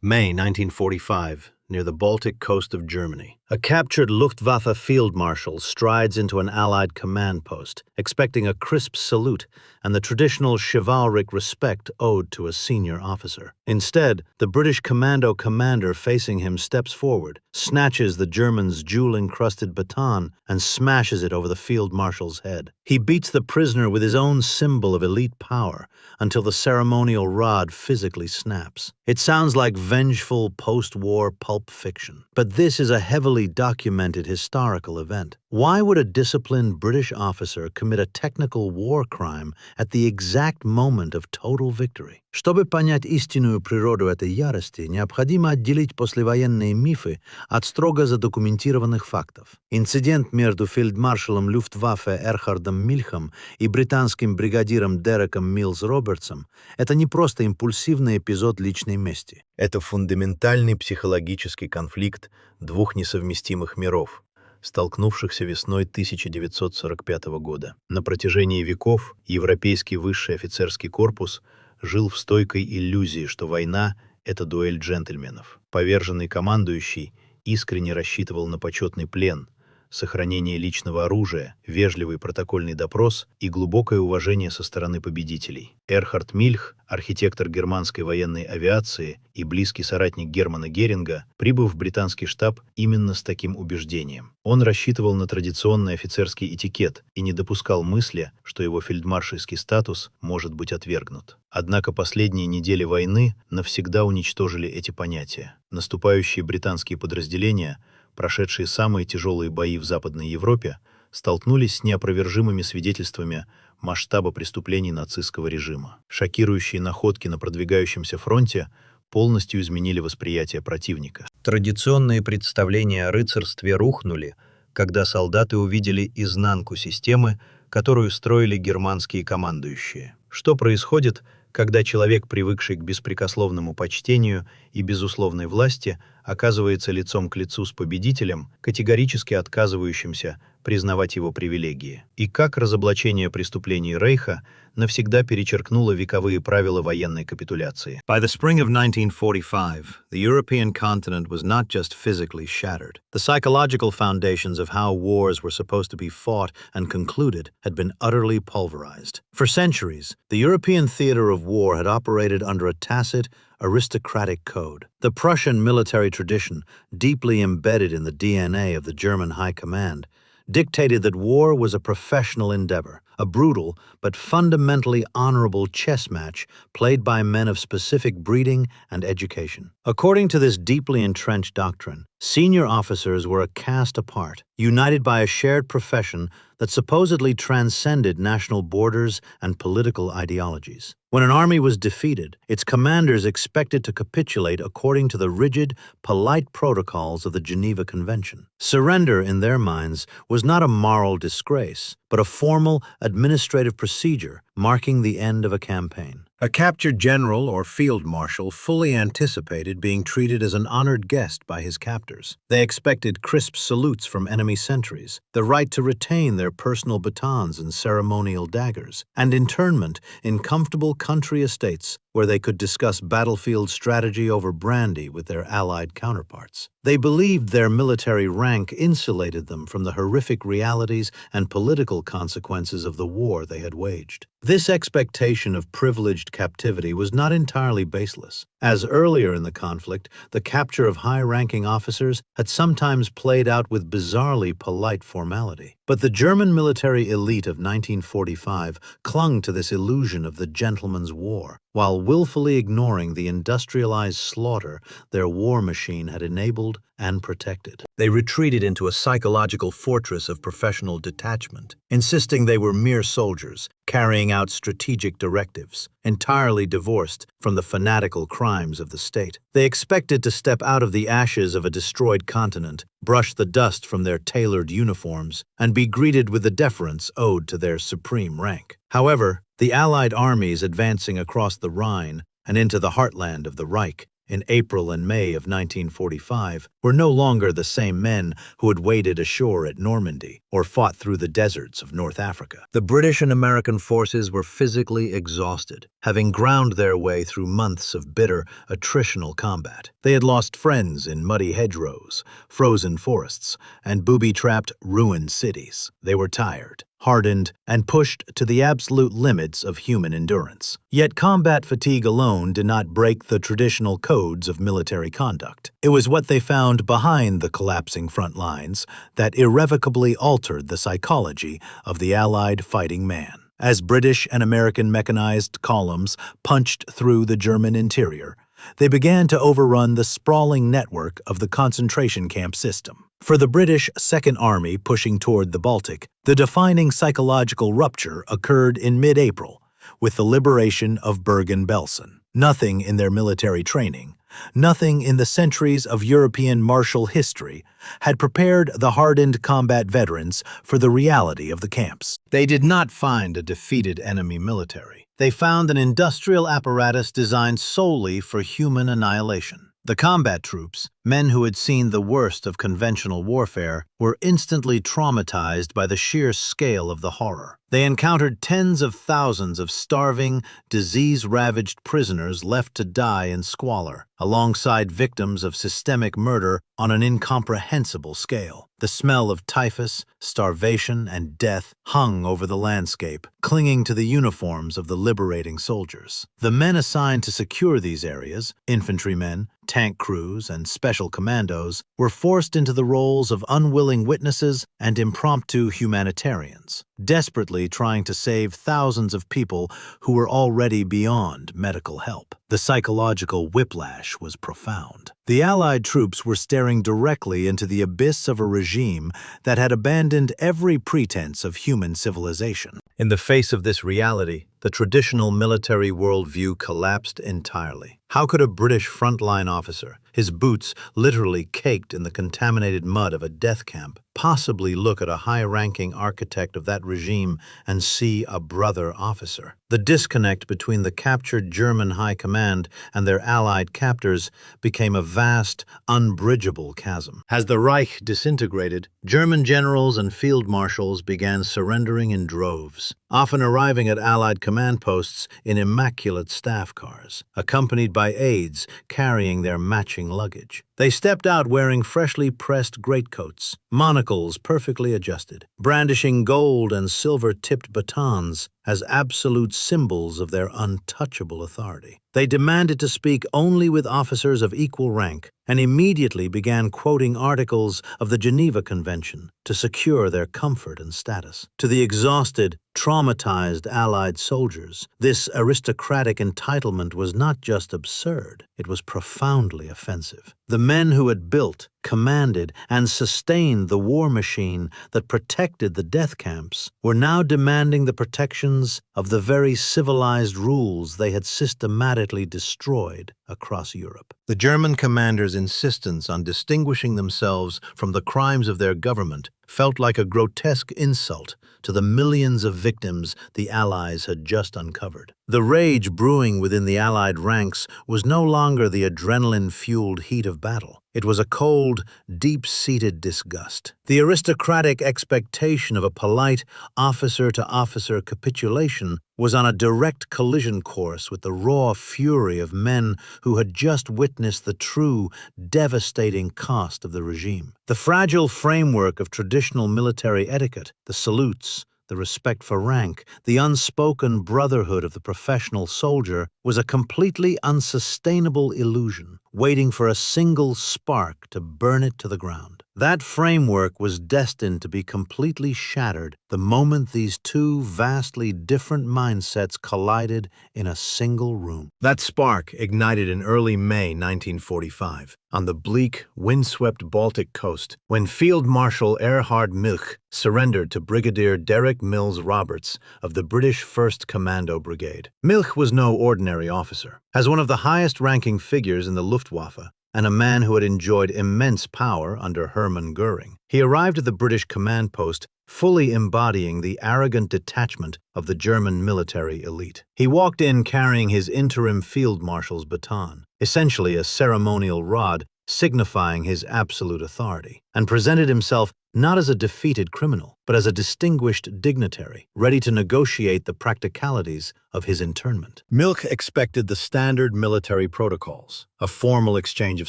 May 1945, near the Baltic coast of Germany. A captured Luftwaffe field marshal strides into an Allied command post, expecting a crisp salute and the traditional chivalric respect owed to a senior officer. Instead, the British commando commander facing him steps forward, snatches the German's jewel-encrusted baton, and smashes it over the field marshal's head. He beats the prisoner with his own symbol of elite power until the ceremonial rod physically snaps. It sounds like vengeful post-war pulp fiction, but this is a heavily documented historical event. Why would a disciplined British officer commit a technical war crime at the exact moment of total victory? Чтобы понять истинную природу этой ярости, необходимо отделить послевоенные мифы от строго задокументированных фактов. Инцидент между фельдмаршалом Люфтваффе Эрхардом Мильхом и британским бригадиром Дереком Миллс-Робертсом – это не просто импульсивный эпизод личной мести. Это фундаментальный психологический конфликт двух несовместимых миров, столкнувшихся весной 1945 года. На протяжении веков европейский высший офицерский корпус жил в стойкой иллюзии, что война — это дуэль джентльменов. Поверженный командующий искренне рассчитывал на почетный плен, сохранение личного оружия, вежливый протокольный допрос и глубокое уважение со стороны победителей. Эрхард Мильх, архитектор германской военной авиации и близкий соратник Германа Геринга, прибыв в британский штаб именно с таким убеждением. Он рассчитывал на традиционный офицерский этикет и не допускал мысли, что его фельдмаршальский статус может быть отвергнут. Однако последние недели войны навсегда уничтожили эти понятия. Наступающие британские подразделения, прошедшие самые тяжелые бои в Западной Европе, столкнулись с неопровержимыми свидетельствами масштаба преступлений нацистского режима. Шокирующие находки на продвигающемся фронте полностью изменили восприятие противника. Традиционные представления о рыцарстве рухнули, когда солдаты увидели изнанку системы, которую строили германские командующие. Что происходит, когда человек, привыкший к беспрекословному почтению и безусловной власти, оказывается лицом к лицу с победителем, категорически отказывающимся признавать его привилегии? И как разоблачение преступлений Рейха навсегда перечеркнуло вековые правила военной капитуляции? By the spring of 1945, the European continent was not just physically shattered. The psychological foundations of how wars were supposed to be fought and concluded had been utterly pulverized. For centuries, the European theater of war had operated under a tacit, aristocratic code. The Prussian military tradition, deeply embedded in the DNA of the German High Command, dictated that war was a professional endeavor, a brutal but fundamentally honorable chess match played by men of specific breeding and education. According to this deeply entrenched doctrine, senior officers were a caste apart, united by a shared profession that supposedly transcended national borders and political ideologies. When an army was defeated, its commanders expected to capitulate according to the rigid, polite protocols of the Geneva Convention. Surrender, in their minds, was not a moral disgrace, but a formal administrative procedure marking the end of a campaign. A captured general or field marshal fully anticipated being treated as an honored guest by his captors. They expected crisp salutes from enemy sentries, the right to retain their personal batons and ceremonial daggers, and internment in comfortable country estates where they could discuss battlefield strategy over brandy with their Allied counterparts. They believed their military rank insulated them from the horrific realities and political consequences of the war they had waged. This expectation of privileged captivity was not entirely baseless, as earlier in the conflict, the capture of high-ranking officers had sometimes played out with bizarrely polite formality. But the German military elite of 1945 clung to this illusion of the gentleman's war, while willfully ignoring the industrialized slaughter their war machine had enabled and protected. They retreated into a psychological fortress of professional detachment, insisting they were mere soldiers, carrying out strategic directives, entirely divorced from the fanatical crimes of the state. They expected to step out of the ashes of a destroyed continent, brush the dust from their tailored uniforms, and be greeted with the deference owed to their supreme rank. However, the Allied armies advancing across the Rhine and into the heartland of the Reich in April and May of 1945 were were no longer the same men who had waded ashore at Normandy or fought through the deserts of North Africa. The British and American forces were physically exhausted, having ground their way through months of bitter, attritional combat. They had lost friends in muddy hedgerows, frozen forests, and booby-trapped, ruined cities. They were tired, hardened, and pushed to the absolute limits of human endurance. Yet combat fatigue alone did not break the traditional codes of military conduct. It was what they found behind the collapsing front lines that irrevocably altered the psychology of the Allied fighting man. As British and American mechanized columns punched through the German interior, they began to overrun the sprawling network of the concentration camp system. For the British Second Army pushing toward the Baltic, the defining psychological rupture occurred in mid-April with the liberation of Bergen-Belsen. Nothing in their military training, nothing in the centuries of European martial history had prepared the hardened combat veterans for the reality of the camps. They did not find a defeated enemy military. They found an industrial apparatus designed solely for human annihilation. The combat troops, men who had seen the worst of conventional warfare, were instantly traumatized by the sheer scale of the horror. They encountered tens of thousands of starving, disease-ravaged prisoners left to die in squalor, alongside victims of systemic murder on an incomprehensible scale. The smell of typhus, starvation, and death hung over the landscape, clinging to the uniforms of the liberating soldiers. The men assigned to secure these areas, infantrymen, tank crews, and special commandos, were forced into the roles of unwilling witnesses and impromptu humanitarians, desperately trying to save thousands of people who were already beyond medical help. The psychological whiplash was profound. The Allied troops were staring directly into the abyss of a regime that had abandoned every pretense of human civilization. In the face of this reality, the traditional military worldview collapsed entirely. How could a British frontline officer, his boots literally caked in the contaminated mud of a death camp, possibly look at a high-ranking architect of that regime and see a brother officer? The disconnect between the captured German high command and their Allied captors became a vast, unbridgeable chasm. As the Reich disintegrated, German generals and field marshals began surrendering in droves, often arriving at Allied command posts in immaculate staff cars, accompanied by aides carrying their matching luggage. They stepped out wearing freshly pressed greatcoats, monocles perfectly adjusted, brandishing gold and silver-tipped batons as absolute symbols of their untouchable authority. They demanded to speak only with officers of equal rank and immediately began quoting articles of the Geneva Convention to secure their comfort and status. To the exhausted, traumatized Allied soldiers, this aristocratic entitlement was not just absurd, it was profoundly offensive. The men who had built, commanded, and sustained the war machine that protected the death camps were now demanding the protections of the very civilized rules they had systematically destroyed across Europe. The German commanders' insistence on distinguishing themselves from the crimes of their government felt like a grotesque insult to the millions of victims the Allies had just uncovered. The rage brewing within the Allied ranks was no longer the adrenaline-fueled heat of battle. It was a cold, deep-seated disgust. The aristocratic expectation of a polite officer-to-officer capitulation was on a direct collision course with the raw fury of men who had just witnessed the true, devastating cost of the regime. The fragile framework of traditional military etiquette, the salutes, the respect for rank, the unspoken brotherhood of the professional soldier was a completely unsustainable illusion, waiting for a single spark to burn it to the ground. That framework was destined to be completely shattered the moment these two vastly different mindsets collided in a single room. That spark ignited in early May 1945, on the bleak, windswept Baltic coast, when Field Marshal Erhard Milch surrendered to Brigadier Derek Mills-Roberts of the British 1st Commando Brigade. Milch was no ordinary officer. As one of the highest-ranking figures in the Luftwaffe, and a man who had enjoyed immense power under Hermann Göring, he arrived at the British command post fully embodying the arrogant detachment of the German military elite. He walked in carrying his interim field marshal's baton, essentially a ceremonial rod signifying his absolute authority, and presented himself not as a defeated criminal, but as a distinguished dignitary, ready to negotiate the practicalities of his internment. Milch expected the standard military protocols, a formal exchange of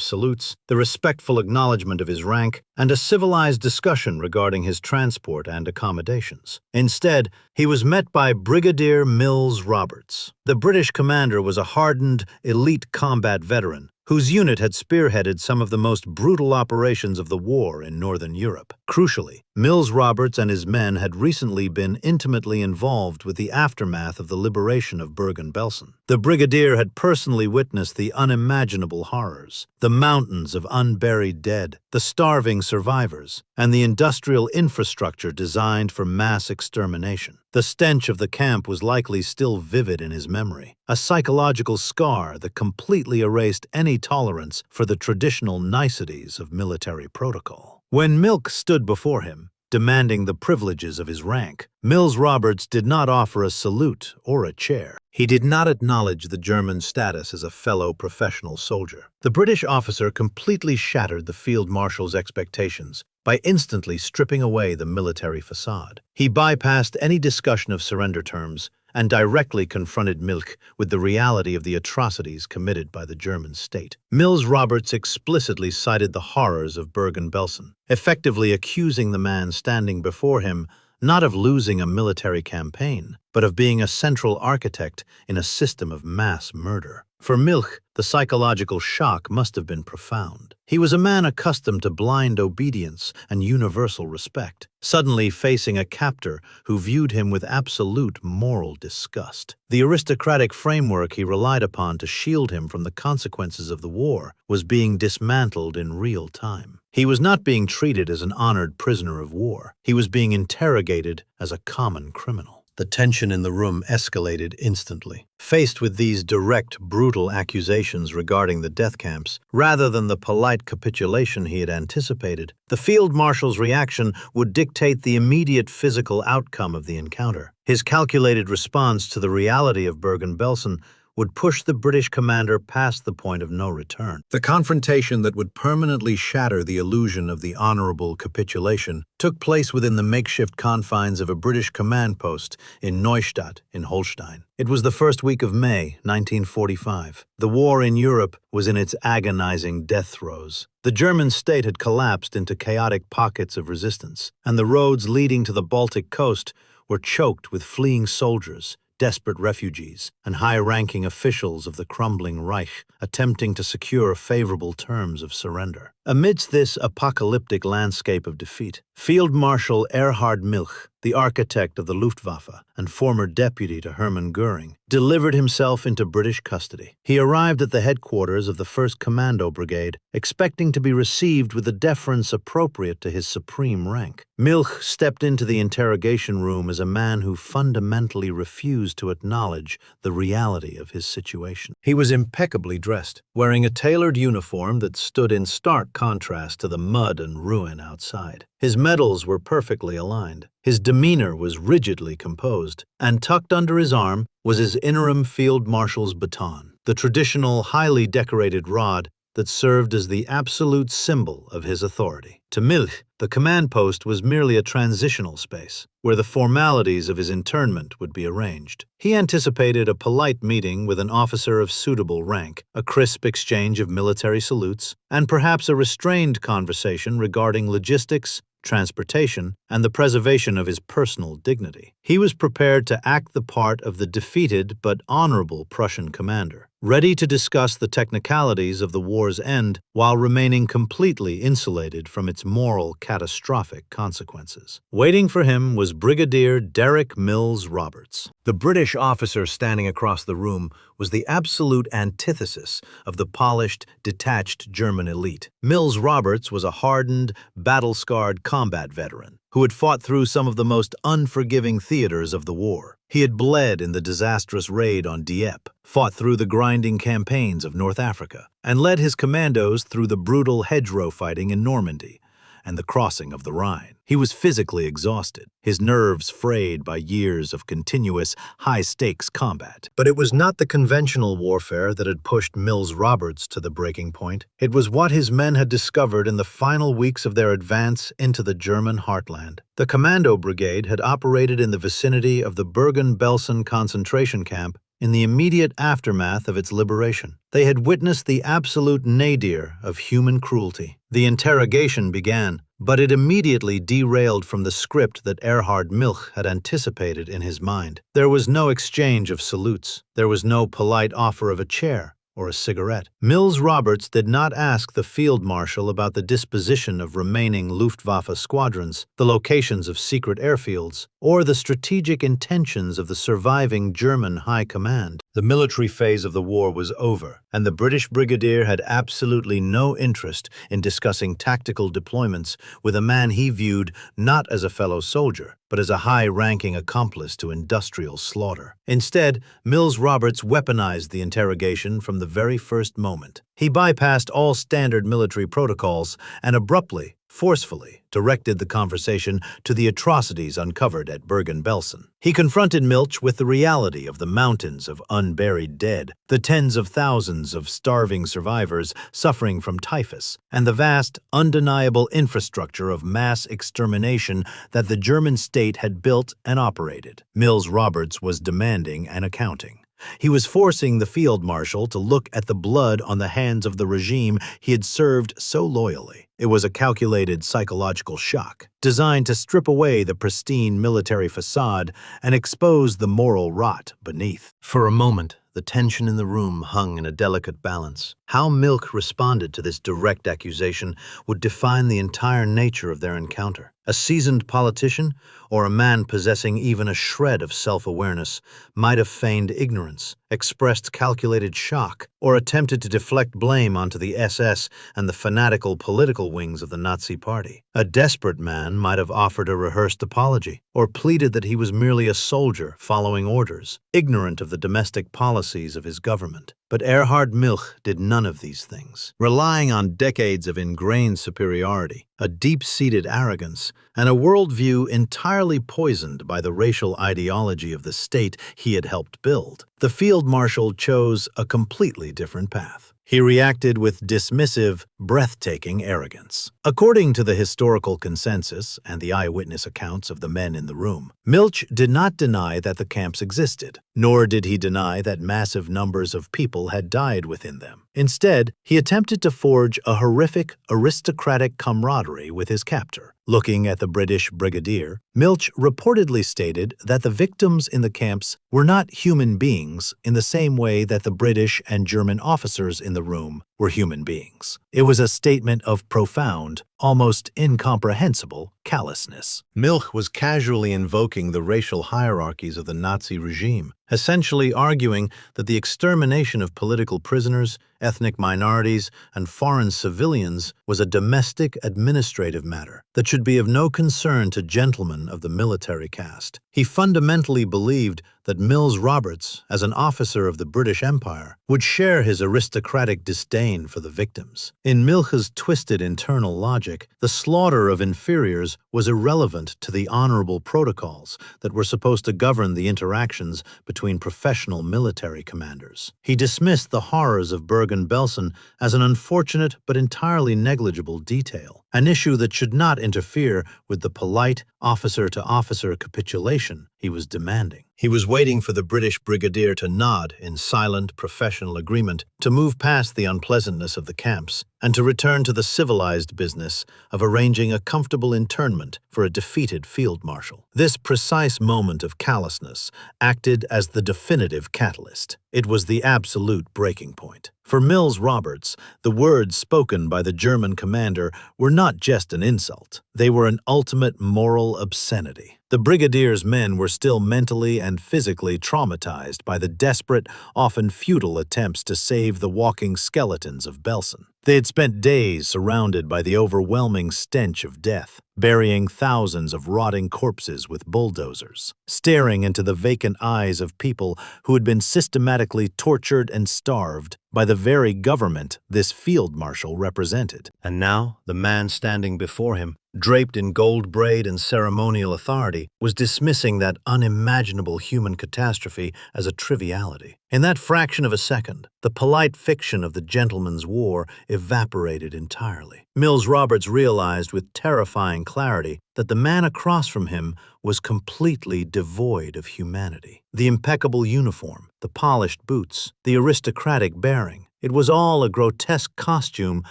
salutes, the respectful acknowledgement of his rank, and a civilized discussion regarding his transport and accommodations. Instead, he was met by Brigadier Mills-Roberts. The British commander was a hardened, elite combat veteran whose unit had spearheaded some of the most brutal operations of the war in Northern Europe. Crucially, Mills-Roberts and his men had recently been intimately involved with the aftermath of the liberation of Bergen-Belsen. The brigadier had personally witnessed the unimaginable horrors, the mountains of unburied dead, the starving survivors, and the industrial infrastructure designed for mass extermination. The stench of the camp was likely still vivid in his memory, a psychological scar that completely erased any tolerance for the traditional niceties of military protocol. When Milch stood before him, demanding the privileges of his rank, Mills-Roberts did not offer a salute or a chair. He did not acknowledge the German status as a fellow professional soldier. The British officer completely shattered the field marshal's expectations by instantly stripping away the military facade. He bypassed any discussion of surrender terms and directly confronted Milch with the reality of the atrocities committed by the German state. Mills-Roberts explicitly cited the horrors of Bergen-Belsen, effectively accusing the man standing before him not of losing a military campaign, but of being a central architect in a system of mass murder. For Milch, the psychological shock must have been profound. He was a man accustomed to blind obedience and universal respect, suddenly facing a captor who viewed him with absolute moral disgust. The aristocratic framework he relied upon to shield him from the consequences of the war was being dismantled in real time. He was not being treated as an honored prisoner of war. He was being interrogated as a common criminal. The tension in the room escalated instantly. Faced with these direct, brutal accusations regarding the death camps, rather than the polite capitulation he had anticipated, the field marshal's reaction would dictate the immediate physical outcome of the encounter. His calculated response to the reality of Bergen-Belsen would push the British commander past the point of no return. The confrontation that would permanently shatter the illusion of the honorable capitulation took place within the makeshift confines of a British command post in Neustadt in Holstein. It was the first week of May, 1945. The war in Europe was in its agonizing death throes. The German state had collapsed into chaotic pockets of resistance, and the roads leading to the Baltic coast were choked with fleeing soldiers, desperate refugees, and high-ranking officials of the crumbling Reich attempting to secure favorable terms of surrender. Amidst this apocalyptic landscape of defeat, Field Marshal Erhard Milch, the architect of the Luftwaffe and former deputy to Hermann Göring, delivered himself into British custody. He arrived at the headquarters of the 1st Commando Brigade, expecting to be received with the deference appropriate to his supreme rank. Milch stepped into the interrogation room as a man who fundamentally refused to acknowledge the reality of his situation. He was impeccably dressed, wearing a tailored uniform that stood in stark contrast to the mud and ruin outside. His medals were perfectly aligned. His demeanor was rigidly composed, and tucked under his arm was his interim field marshal's baton, the traditional, highly decorated rod that served as the absolute symbol of his authority. To Milch, the command post was merely a transitional space, where the formalities of his internment would be arranged. He anticipated a polite meeting with an officer of suitable rank, a crisp exchange of military salutes, and perhaps a restrained conversation regarding logistics, transportation, and the preservation of his personal dignity. He was prepared to act the part of the defeated but honorable Prussian commander, ready to discuss the technicalities of the war's end while remaining completely insulated from its moral catastrophic consequences. Waiting for him was Brigadier Derek Mills-Roberts. The British officer standing across the room was the absolute antithesis of the polished, detached German elite. Mills-Roberts was a hardened, battle-scarred combat veteran who had fought through some of the most unforgiving theaters of the war. He had bled in the disastrous raid on Dieppe, fought through the grinding campaigns of North Africa, and led his commandos through the brutal hedgerow fighting in Normandy. and the crossing of the Rhine. He was physically exhausted, his nerves frayed by years of continuous, high-stakes combat. But it was not the conventional warfare that had pushed Mills-Roberts to the breaking point. It was what his men had discovered in the final weeks of their advance into the German heartland. The Commando Brigade had operated in the vicinity of the Bergen-Belsen concentration camp in the immediate aftermath of its liberation. They had witnessed the absolute nadir of human cruelty. The interrogation began, but it immediately derailed from the script that Erhard Milch had anticipated in his mind. There was no exchange of salutes. There was no polite offer of a chair or a cigarette. Mills-Roberts did not ask the field marshal about the disposition of remaining Luftwaffe squadrons, the locations of secret airfields, or the strategic intentions of the surviving German high command. The military phase of the war was over, and the British brigadier had absolutely no interest in discussing tactical deployments with a man he viewed not as a fellow soldier, but as a high-ranking accomplice to industrial slaughter. Instead, Mills-Roberts weaponized the interrogation from the very first moment. He bypassed all standard military protocols and abruptly, forcefully, directed the conversation to the atrocities uncovered at Bergen-Belsen. He confronted Milch with the reality of the mountains of unburied dead, the tens of thousands of starving survivors suffering from typhus, and the vast, undeniable infrastructure of mass extermination that the German state had built and operated. Mills-Roberts was demanding an accounting. He was forcing the field marshal to look at the blood on the hands of the regime he had served so loyally. It was a calculated psychological shock, designed to strip away the pristine military facade and expose the moral rot beneath. For a moment, the tension in the room hung in a delicate balance. How Milch responded to this direct accusation would define the entire nature of their encounter. A seasoned politician, or a man possessing even a shred of self-awareness, might have feigned ignorance, expressed calculated shock, or attempted to deflect blame onto the SS and the fanatical political wings of the Nazi Party. A desperate man might have offered a rehearsed apology, or pleaded that he was merely a soldier following orders, ignorant of the domestic policies of his government. But Erhard Milch did none of these things. Relying on decades of ingrained superiority, a deep-seated arrogance, and a worldview entirely poisoned by the racial ideology of the state he had helped build, the field marshal chose a completely different path. He reacted with dismissive, breathtaking arrogance. According to the historical consensus and the eyewitness accounts of the men in the room, Milch did not deny that the camps existed, nor did he deny that massive numbers of people had died within them. Instead, he attempted to forge a horrific, aristocratic camaraderie with his captor. Looking at the British brigadier, Milch reportedly stated that the victims in the camps were not human beings in the same way that the British and German officers in the room were human beings. It was a statement of profound, almost incomprehensible callousness. Milch was casually invoking the racial hierarchies of the Nazi regime, essentially arguing that the extermination of political prisoners, ethnic minorities, and foreign civilians was a domestic administrative matter that should be of no concern to gentlemen of the military caste. He fundamentally believed that Mills-Roberts, as an officer of the British Empire, would share his aristocratic disdain for the victims. In Milch's twisted internal logic, the slaughter of inferiors was irrelevant to the honorable protocols that were supposed to govern the interactions between professional military commanders. He dismissed the horrors of Bergen-Belsen as an unfortunate but entirely negligible detail, an issue that should not interfere with the polite officer-to-officer capitulation he was demanding. He was waiting for the British brigadier to nod in silent professional agreement to move past the unpleasantness of the camps and to return to the civilized business of arranging a comfortable internment for a defeated field marshal. This precise moment of callousness acted as the definitive catalyst. It was the absolute breaking point. For Mills-Roberts, the words spoken by the German commander were not just an insult. They were an ultimate moral obscenity. The brigadier's men were still mentally and physically traumatized by the desperate, often futile attempts to save the walking skeletons of Belsen. They had spent days surrounded by the overwhelming stench of death, burying thousands of rotting corpses with bulldozers, staring into the vacant eyes of people who had been systematically tortured and starved by the very government this field marshal represented. And now, the man standing before him, draped in gold braid and ceremonial authority, was dismissing that unimaginable human catastrophe as a triviality. In that fraction of a second, the polite fiction of the gentleman's war evaporated entirely. Mills-Roberts realized with terrifying clarity that the man across from him was completely devoid of humanity. The impeccable uniform, the polished boots, the aristocratic bearing, it was all a grotesque costume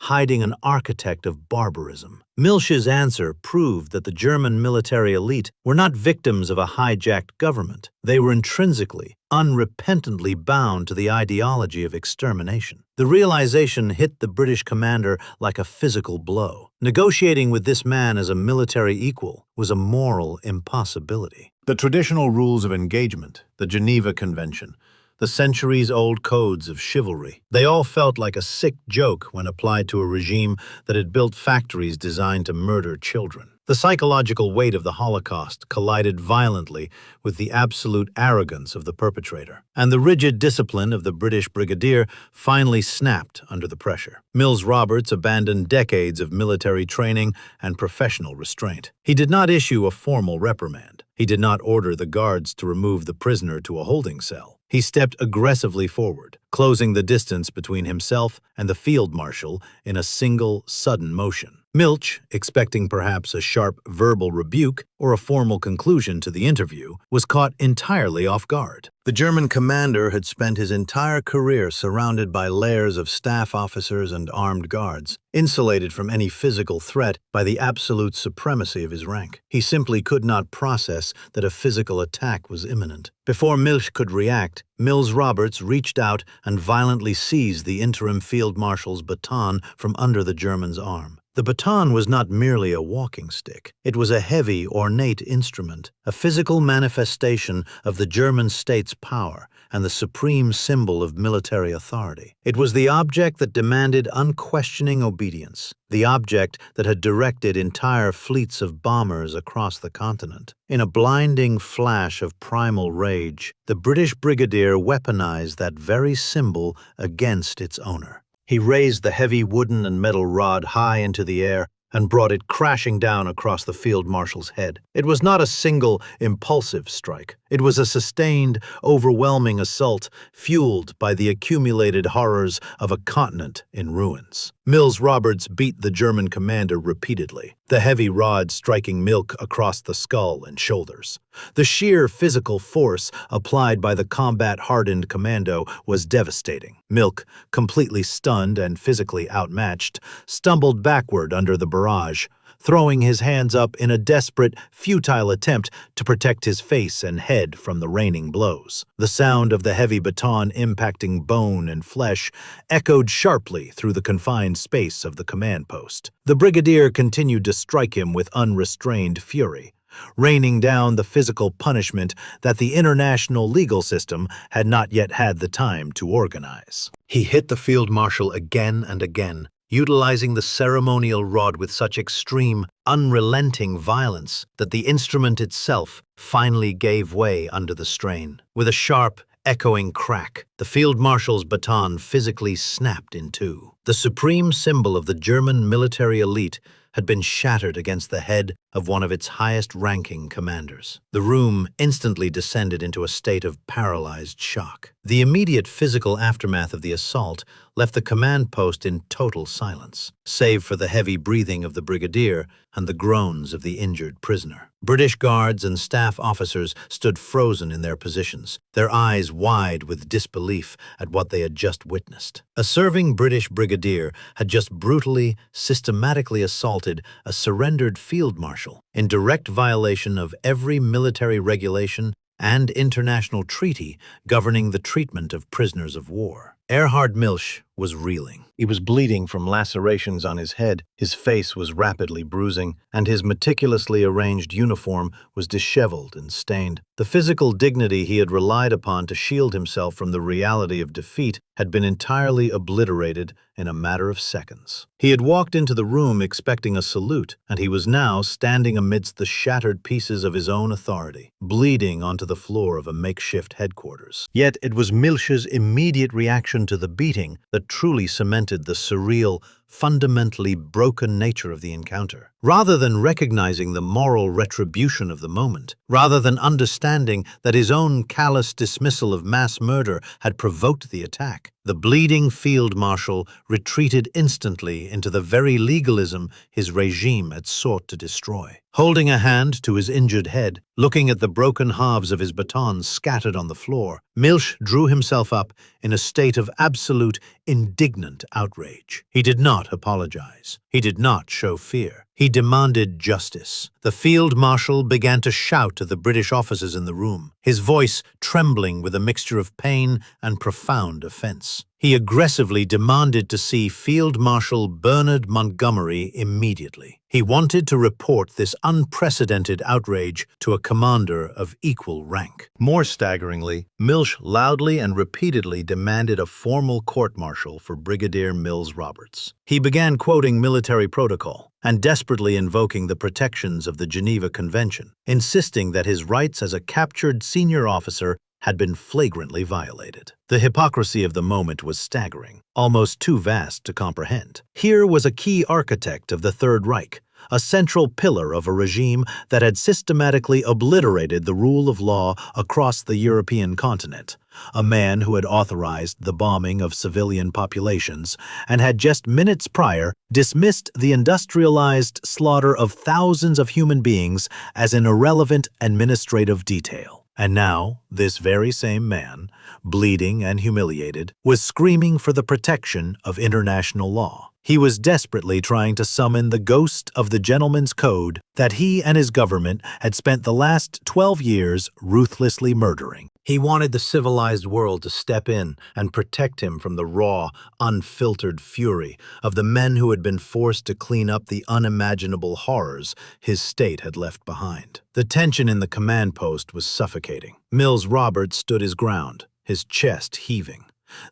hiding an architect of barbarism. Milch's answer proved that the German military elite were not victims of a hijacked government. They were intrinsically, unrepentantly bound to the ideology of extermination. The realization hit the British commander like a physical blow. Negotiating with this man as a military equal was a moral impossibility. The traditional rules of engagement, the Geneva Convention, the centuries-old codes of chivalry, they all felt like a sick joke when applied to a regime that had built factories designed to murder children. The psychological weight of the Holocaust collided violently with the absolute arrogance of the perpetrator, and the rigid discipline of the British Brigadier finally snapped under the pressure. Mills-Roberts abandoned decades of military training and professional restraint. He did not issue a formal reprimand. He did not order the guards to remove the prisoner to a holding cell. He stepped aggressively forward, closing the distance between himself and the field marshal in a single, sudden motion. Milch, expecting perhaps a sharp verbal rebuke or a formal conclusion to the interview, was caught entirely off guard. The German commander had spent his entire career surrounded by layers of staff officers and armed guards, insulated from any physical threat by the absolute supremacy of his rank. He simply could not process that a physical attack was imminent. Before Milch could react, Mills-Roberts reached out and violently seized the interim field marshal's baton from under the German's arm. The baton was not merely a walking stick. It was a heavy, ornate instrument, a physical manifestation of the German state's power and the supreme symbol of military authority. It was the object that demanded unquestioning obedience, the object that had directed entire fleets of bombers across the continent. In a blinding flash of primal rage, the British Brigadier weaponized that very symbol against its owner. He raised the heavy wooden and metal rod high into the air and brought it crashing down across the field marshal's head. It was not a single, impulsive strike. It was a sustained, overwhelming assault fueled by the accumulated horrors of a continent in ruins. Mills-Roberts beat the German commander repeatedly, the heavy rod striking Milch across the skull and shoulders. The sheer physical force applied by the combat-hardened commando was devastating. Milch, completely stunned and physically outmatched, stumbled backward under the barrage, throwing his hands up in a desperate, futile attempt to protect his face and head from the raining blows. The sound of the heavy baton impacting bone and flesh echoed sharply through the confined space of the command post. The brigadier continued to strike him with unrestrained fury, raining down the physical punishment that the international legal system had not yet had the time to organize. He hit the field marshal again and again, utilizing the ceremonial rod with such extreme, unrelenting violence that the instrument itself finally gave way under the strain. With a sharp, echoing crack, the field marshal's baton physically snapped in two. The supreme symbol of the German military elite had been shattered against the head of one of its highest-ranking commanders. The room instantly descended into a state of paralyzed shock. The immediate physical aftermath of the assault left the command post in total silence, save for the heavy breathing of the brigadier and the groans of the injured prisoner. British guards and staff officers stood frozen in their positions, their eyes wide with disbelief at what they had just witnessed. A serving British brigadier had just brutally, systematically assaulted a surrendered field marshal in direct violation of every military regulation and international treaty governing the treatment of prisoners of war. Erhard Milch was reeling. He was bleeding from lacerations on his head, his face was rapidly bruising, and his meticulously arranged uniform was disheveled and stained. The physical dignity he had relied upon to shield himself from the reality of defeat had been entirely obliterated in a matter of seconds. He had walked into the room expecting a salute, and he was now standing amidst the shattered pieces of his own authority, bleeding onto the floor of a makeshift headquarters. Yet it was Milch's immediate reaction to the beating that truly cemented the surreal, fundamentally broken nature of the encounter. Rather than recognizing the moral retribution of the moment, rather than understanding that his own callous dismissal of mass murder had provoked the attack, the bleeding field marshal retreated instantly into the very legalism his regime had sought to destroy. Holding a hand to his injured head, looking at the broken halves of his baton scattered on the floor, Milch drew himself up in a state of absolute, indignant outrage. He did not apologize. He did not show fear. He demanded justice. The field marshal began to shout to the British officers in the room, his voice trembling with a mixture of pain and profound offense. He aggressively demanded to see Field Marshal Bernard Montgomery immediately. He wanted to report this unprecedented outrage to a commander of equal rank. More staggeringly, Milch loudly and repeatedly demanded a formal court-martial for Brigadier Mills-Roberts. He began quoting military protocol and desperately invoking the protections of the Geneva Convention, insisting that his rights as a captured senior officer had been flagrantly violated. The hypocrisy of the moment was staggering, almost too vast to comprehend. Here was a key architect of the Third Reich, a central pillar of a regime that had systematically obliterated the rule of law across the European continent, a man who had authorized the bombing of civilian populations and had just minutes prior dismissed the industrialized slaughter of thousands of human beings as an irrelevant administrative detail. And now, this very same man, bleeding and humiliated, was screaming for the protection of international law. He was desperately trying to summon the ghost of the gentleman's code that he and his government had spent the last 12 years ruthlessly murdering. He wanted the civilized world to step in and protect him from the raw, unfiltered fury of the men who had been forced to clean up the unimaginable horrors his state had left behind. The tension in the command post was suffocating. Mills-Roberts stood his ground, his chest heaving,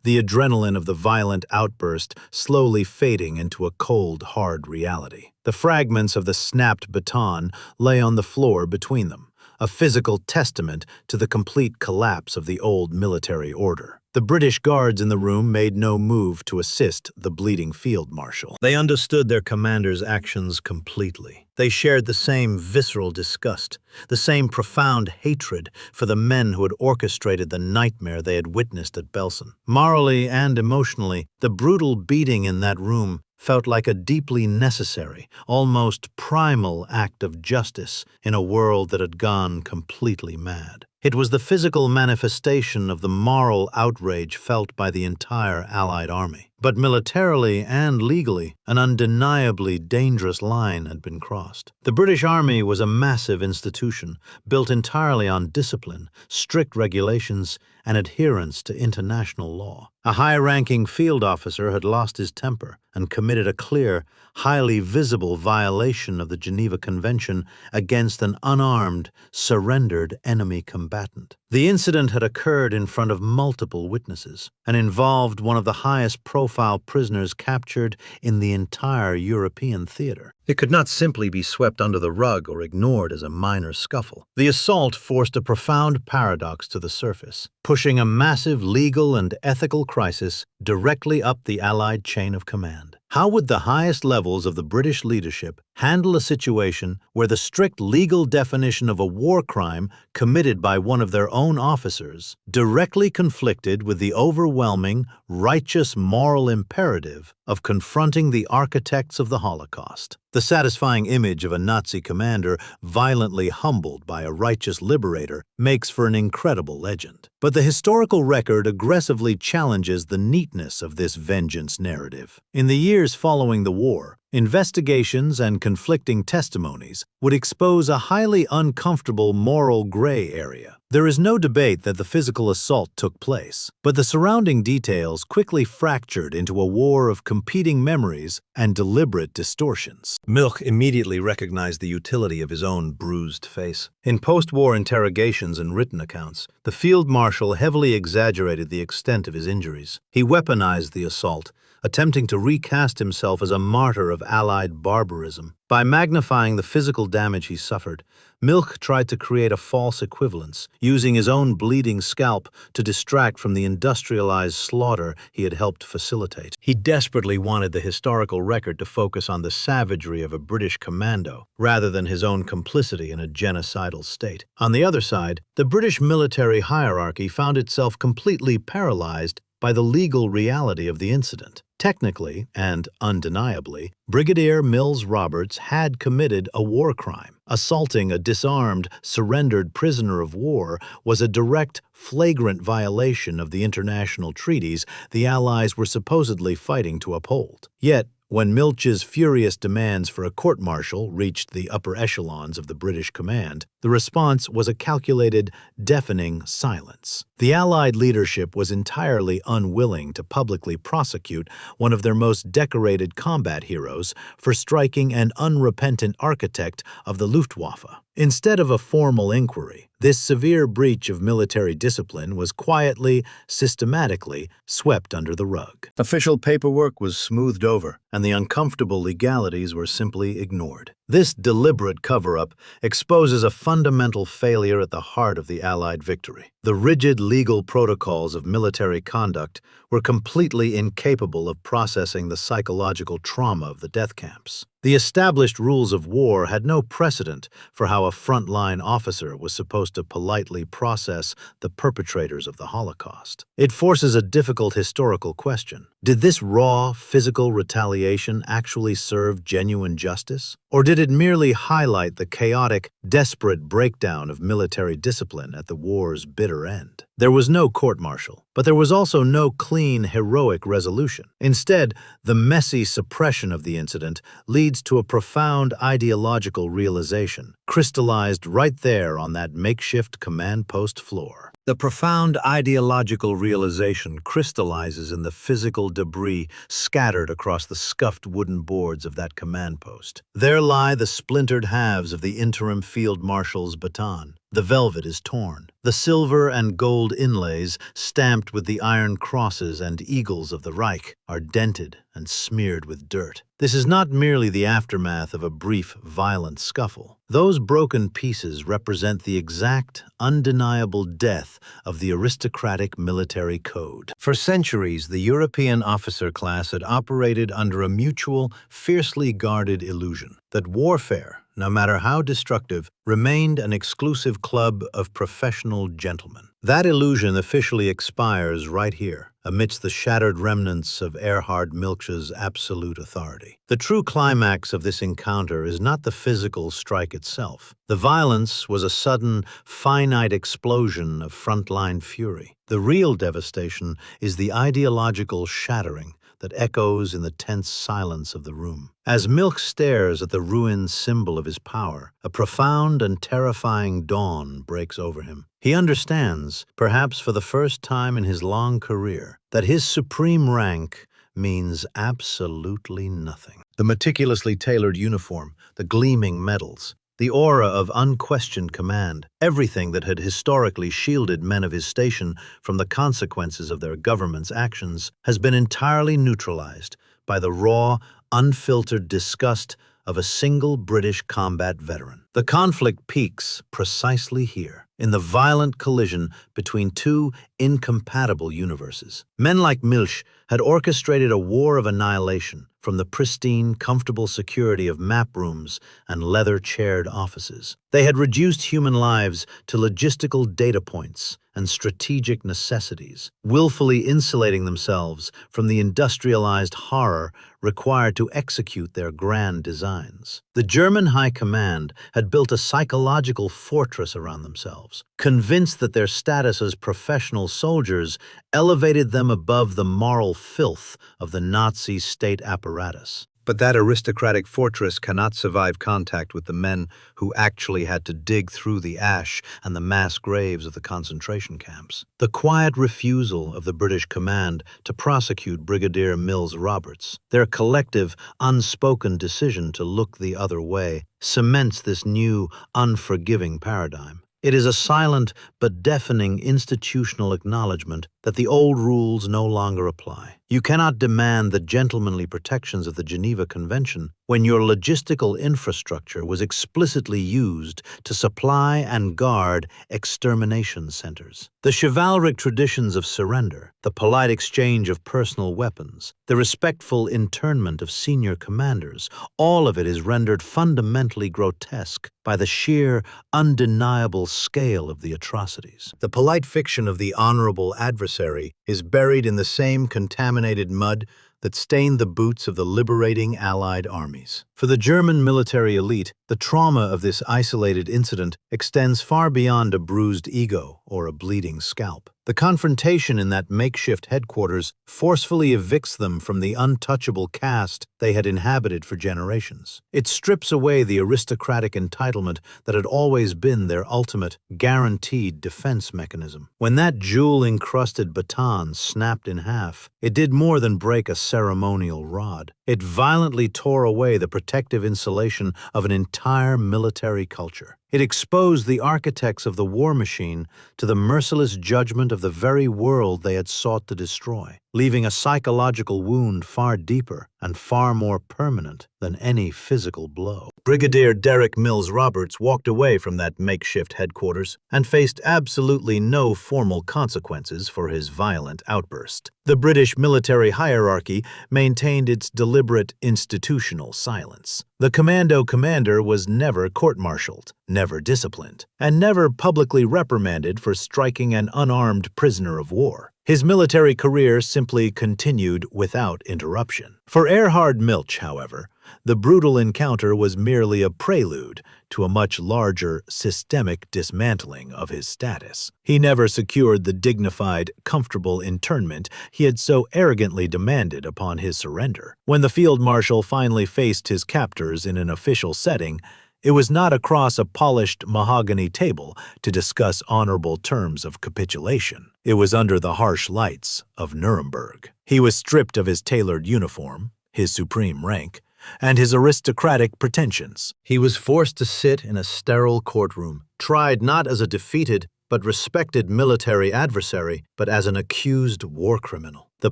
the adrenaline of the violent outburst slowly fading into a cold, hard reality. The fragments of the snapped baton lay on the floor between them, a physical testament to the complete collapse of the old military order. The British guards in the room made no move to assist the bleeding field marshal. They understood their commander's actions completely. They shared the same visceral disgust, the same profound hatred for the men who had orchestrated the nightmare they had witnessed at Belsen. Morally and emotionally, the brutal beating in that room felt like a deeply necessary, almost primal act of justice in a world that had gone completely mad. It was the physical manifestation of the moral outrage felt by the entire Allied army. But militarily and legally, an undeniably dangerous line had been crossed. The British Army was a massive institution, built entirely on discipline, strict regulations, and adherence to international law. A high-ranking field officer had lost his temper and committed a clear, highly visible violation of the Geneva Convention against an unarmed, surrendered enemy combatant. The incident had occurred in front of multiple witnesses and involved one of the highest-profile prisoners captured in the entire European theater. It could not simply be swept under the rug or ignored as a minor scuffle. The assault forced a profound paradox to the surface, pushing a massive legal and ethical crisis directly up the Allied chain of command. How would the highest levels of the British leadership handle a situation where the strict legal definition of a war crime committed by one of their own officers directly conflicted with the overwhelming, righteous moral imperative of confronting the architects of the Holocaust? The satisfying image of a Nazi commander violently humbled by a righteous liberator makes for an incredible legend. But the historical record aggressively challenges the neatness of this vengeance narrative. In the years following the war, investigations and conflicting testimonies would expose a highly uncomfortable moral gray area. There is no debate that the physical assault took place, but the surrounding details quickly fractured into a war of competing memories and deliberate distortions. Milch immediately recognized the utility of his own bruised face. In post-war interrogations and written accounts, the field marshal heavily exaggerated the extent of his injuries. He weaponized the assault, attempting to recast himself as a martyr of Allied barbarism. By magnifying the physical damage he suffered, Milch tried to create a false equivalence, using his own bleeding scalp to distract from the industrialized slaughter he had helped facilitate. He desperately wanted the historical record to focus on the savagery of a British commando, rather than his own complicity in a genocidal state. On the other side, the British military hierarchy found itself completely paralyzed by the legal reality of the incident. Technically, and undeniably, Brigadier Mills-Roberts had committed a war crime. Assaulting a disarmed, surrendered prisoner of war was a direct, flagrant violation of the international treaties the Allies were supposedly fighting to uphold. Yet, when Milch's furious demands for a court-martial reached the upper echelons of the British command, the response was a calculated, deafening silence. The Allied leadership was entirely unwilling to publicly prosecute one of their most decorated combat heroes for striking an unrepentant architect of the Luftwaffe. Instead of a formal inquiry, this severe breach of military discipline was quietly, systematically swept under the rug. Official paperwork was smoothed over, and the uncomfortable legalities were simply ignored. This deliberate cover-up exposes a fundamental failure at the heart of the Allied victory. The rigid legal protocols of military conduct were completely incapable of processing the psychological trauma of the death camps. The established rules of war had no precedent for how a frontline officer was supposed to politely process the perpetrators of the Holocaust. It forces a difficult historical question. Did this raw, physical retaliation actually serve genuine justice? Or did it merely highlight the chaotic, desperate breakdown of military discipline at the war's bitter end? There was no court-martial, but there was also no clean, heroic resolution. Instead, the messy suppression of the incident leads to a profound ideological realization, crystallized right there on that makeshift command post floor. The profound ideological realization crystallizes in the physical debris scattered across the scuffed wooden boards of that command post. There lie the splintered halves of the interim field marshal's baton. The velvet is torn. The silver and gold inlays, stamped with the iron crosses and eagles of the Reich, are dented and smeared with dirt. This is not merely the aftermath of a brief, violent scuffle. Those broken pieces represent the exact, undeniable death of the aristocratic military code. For centuries, the European officer class had operated under a mutual, fiercely guarded illusion that warfare, no matter how destructive, remained an exclusive club of professional gentlemen. That illusion officially expires right here, amidst the shattered remnants of Erhard Milch's absolute authority. The true climax of this encounter is not the physical strike itself. The violence was a sudden, finite explosion of frontline fury. The real devastation is the ideological shattering that echoes in the tense silence of the room. As Milch stares at the ruined symbol of his power, a profound and terrifying dawn breaks over him. He understands, perhaps for the first time in his long career, that his supreme rank means absolutely nothing. The meticulously tailored uniform, the gleaming medals, the aura of unquestioned command, everything that had historically shielded men of his station from the consequences of their government's actions, has been entirely neutralized by the raw, unfiltered disgust of a single British combat veteran. The conflict peaks precisely here, in the violent collision between two incompatible universes. Men like Milch had orchestrated a war of annihilation from the pristine, comfortable security of map rooms and leather-chaired offices. They had reduced human lives to logistical data points and strategic necessities, willfully insulating themselves from the industrialized horror required to execute their grand designs. The German High Command had built a psychological fortress around themselves, convinced that their status as professional soldiers elevated them above the moral filth of the Nazi state apparatus. But that aristocratic fortress cannot survive contact with the men who actually had to dig through the ash and the mass graves of the concentration camps. The quiet refusal of the British command to prosecute Brigadier Mills-Roberts, their collective, unspoken decision to look the other way, cements this new, unforgiving paradigm. It is a silent but deafening institutional acknowledgement that the old rules no longer apply. You cannot demand the gentlemanly protections of the Geneva Convention when your logistical infrastructure was explicitly used to supply and guard extermination centers. The chivalric traditions of surrender, the polite exchange of personal weapons, the respectful internment of senior commanders, all of it is rendered fundamentally grotesque by the sheer, undeniable scale of the atrocities. The polite fiction of the honorable adversary is buried in the same contaminated mud that stained the boots of the liberating Allied armies. For the German military elite, the trauma of this isolated incident extends far beyond a bruised ego or a bleeding scalp. The confrontation in that makeshift headquarters forcefully evicts them from the untouchable caste they had inhabited for generations. It strips away the aristocratic entitlement that had always been their ultimate, guaranteed defense mechanism. When that jewel-encrusted baton snapped in half, it did more than break a ceremonial rod. It violently tore away the protective insulation of an entire military culture. It exposed the architects of the war machine to the merciless judgment of the very world they had sought to destroy, leaving a psychological wound far deeper and far more permanent than any physical blow. Brigadier Derek Mills-Roberts walked away from that makeshift headquarters and faced absolutely no formal consequences for his violent outburst. The British military hierarchy maintained its deliberate institutional silence. The commando commander was never court-martialed, never disciplined, and never publicly reprimanded for striking an unarmed prisoner of war. His military career simply continued without interruption. For Erhard Milch, however, the brutal encounter was merely a prelude to a much larger, systemic dismantling of his status. He never secured the dignified, comfortable internment he had so arrogantly demanded upon his surrender. When the field marshal finally faced his captors in an official setting, it was not across a polished mahogany table to discuss honorable terms of capitulation. It was under the harsh lights of Nuremberg. He was stripped of his tailored uniform, his supreme rank, and his aristocratic pretensions. He was forced to sit in a sterile courtroom, tried not as a defeated but respected military adversary, but as an accused war criminal. The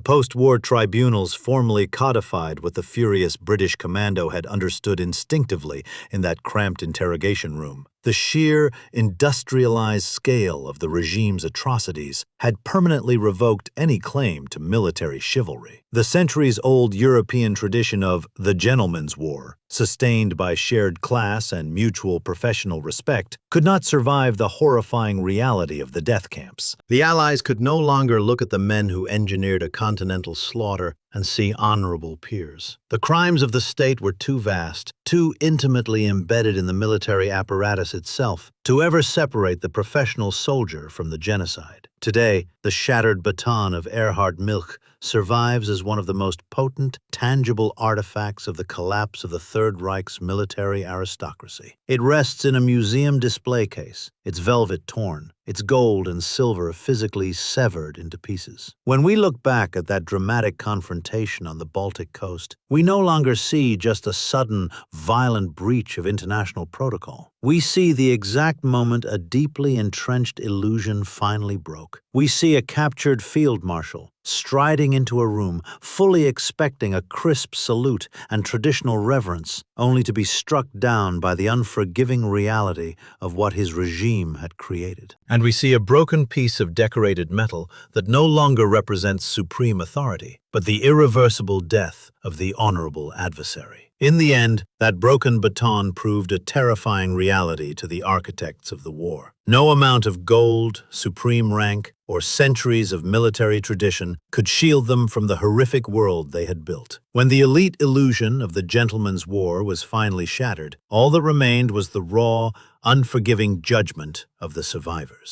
post-war tribunals formally codified what the furious British commando had understood instinctively in that cramped interrogation room. The sheer, industrialized scale of the regime's atrocities had permanently revoked any claim to military chivalry. The centuries-old European tradition of the gentleman's war, sustained by shared class and mutual professional respect, could not survive the horrifying reality of the death camps. The Allies could no longer look at the men who engineered a continental slaughter and see honorable peers. The crimes of the state were too vast, too intimately embedded in the military apparatus itself, to ever separate the professional soldier from the genocide. Today, the shattered baton of Erhard Milch survives as one of the most potent, tangible artifacts of the collapse of the Third Reich's military aristocracy. It rests in a museum display case, its velvet torn, its gold and silver physically severed into pieces. When we look back at that dramatic confrontation on the Baltic coast, we no longer see just a sudden, violent breach of international protocol. We see the exact moment a deeply entrenched illusion finally broke. We see a captured field marshal striding into a room, fully expecting a crisp salute and traditional reverence, only to be struck down by the unforgiving reality of what his regime had created. And we see a broken piece of decorated metal that no longer represents supreme authority, but the irreversible death of the honorable adversary. In the end, that broken baton proved a terrifying reality to the architects of the war. No amount of gold, supreme rank, or centuries of military tradition could shield them from the horrific world they had built. When the elite illusion of the gentleman's war was finally shattered, all that remained was the raw, unforgiving judgment of the survivors.